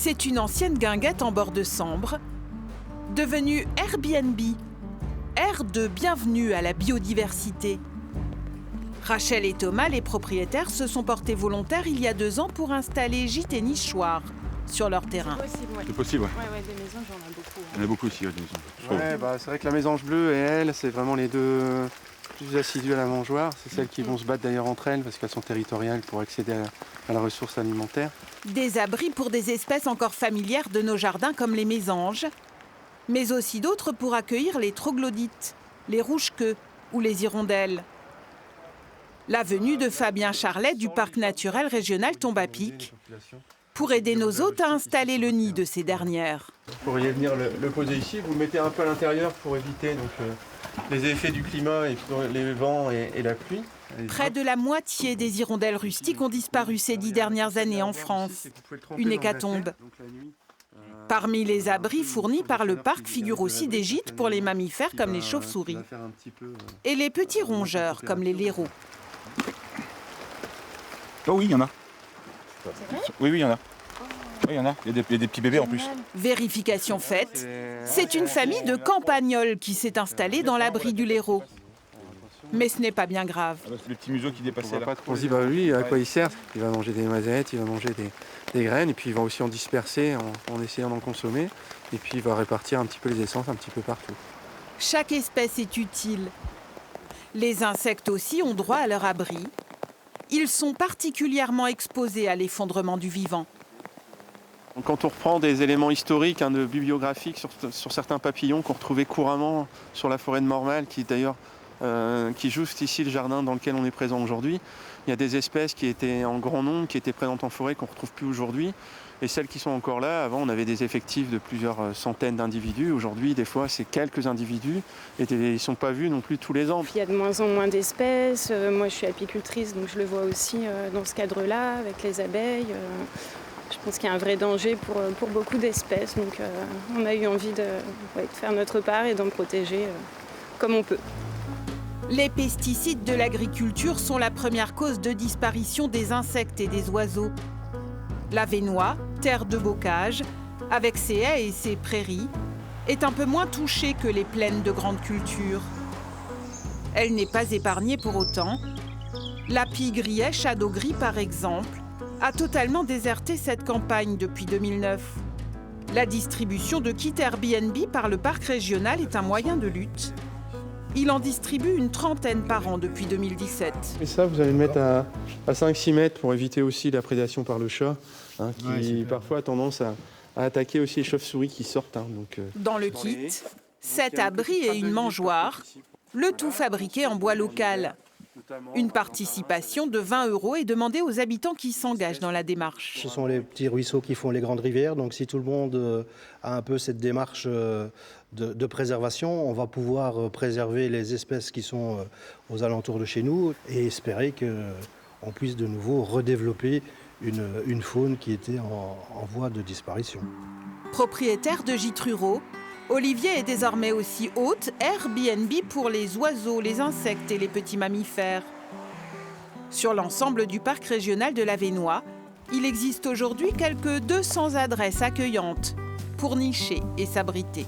C'est une ancienne guinguette en bord de Sambre, devenue Airbnb, aire de bienvenue à la biodiversité. Rachel et Thomas, les propriétaires, se sont portés volontaires il y a 2 ans pour installer gîte et nichoir sur leur terrain. C'est possible, ouais. Ouais, des maisons, j'en ai beaucoup. Il y en a beaucoup aussi, ouais, des maisons. Ouais, c'est vrai que la mésange bleue et elle, c'est vraiment les deux plus assidues à la mangeoire. C'est celles qui vont se battre d'ailleurs entre elles parce qu'elles sont territoriales pour accéder à la ressource alimentaire. Des abris pour des espèces encore familières de nos jardins comme les mésanges, mais aussi d'autres pour accueillir les troglodytes, les rouges-queues ou les hirondelles. La venue de Fabien Charlet du parc naturel régional Tombe à Pic pour aider nos hôtes à installer le nid de ces dernières. Vous pourriez venir le poser ici, vous le mettez un peu à l'intérieur pour éviter les effets du climat, et les vents et la pluie. Près de la moitié des hirondelles rustiques ont disparu ces 10 dernières années en France. Une hécatombe. Parmi les abris fournis par le parc figurent aussi des gîtes pour les mammifères comme les chauves-souris et les petits rongeurs comme les léraux. Oh oui, il y en a. Oui, il y en a. Oui, il y en a. Il y a des petits bébés en plus. Vérification faite, c'est une famille de campagnols qui s'est installée dans l'abri du Léraux. Mais ce n'est pas bien grave. Ah bah, c'est le petit museau qui dépassait là. On se dit, lui, à quoi il sert? Il va manger des noisettes, il va manger des graines, et puis il va aussi en disperser en essayant d'en consommer. Et puis il va répartir un petit peu les essences un petit peu partout. Chaque espèce est utile. Les insectes aussi ont droit à leur abri. Ils sont particulièrement exposés à l'effondrement du vivant. Quand on reprend des éléments historiques, de bibliographiques sur certains papillons qu'on retrouvait couramment sur la forêt de Mormal, qui d'ailleurs qui juste ici le jardin dans lequel on est présent aujourd'hui, il y a des espèces qui étaient en grand nombre, qui étaient présentes en forêt, qu'on ne retrouve plus aujourd'hui. Et celles qui sont encore là, avant on avait des effectifs de plusieurs centaines d'individus. Aujourd'hui, des fois, c'est quelques individus et ils ne sont pas vus non plus tous les ans. Il y a de moins en moins d'espèces. Moi, je suis apicultrice, donc je le vois aussi dans ce cadre-là, avec les abeilles. Je pense qu'il y a un vrai danger pour beaucoup d'espèces. Donc on a eu envie de faire notre part et d'en protéger comme on peut. Les pesticides de l'agriculture sont la première cause de disparition des insectes et des oiseaux. L'Avesnois, terre de bocage, avec ses haies et ses prairies, est un peu moins touchée que les plaines de grandes cultures. Elle n'est pas épargnée pour autant. La pie-grillet Château-Gris, par exemple, a totalement déserté cette campagne depuis 2009. La distribution de kits Airbnb par le parc régional est un moyen de lutte. Il en distribue une trentaine par an depuis 2017. Et ça, vous allez le mettre à 5-6 mètres pour éviter aussi la prédation par le chat, qui parfois a tendance à attaquer aussi les chauves-souris qui sortent. Dans le kit, 7 abris et une mangeoire, le tout fabriqué en bois local. Une participation de 20 € est demandée aux habitants qui s'engagent dans la démarche. Ce sont les petits ruisseaux qui font les grandes rivières, donc si tout le monde a un peu cette démarche de préservation, on va pouvoir préserver les espèces qui sont aux alentours de chez nous et espérer qu'on puisse de nouveau redévelopper une faune qui était en voie de disparition. Propriétaire de gîtes ruraux, Olivier est désormais aussi hôte Airbnb pour les oiseaux, les insectes et les petits mammifères. Sur l'ensemble du parc régional de l'Avesnois, il existe aujourd'hui quelques 200 adresses accueillantes pour nicher et s'abriter.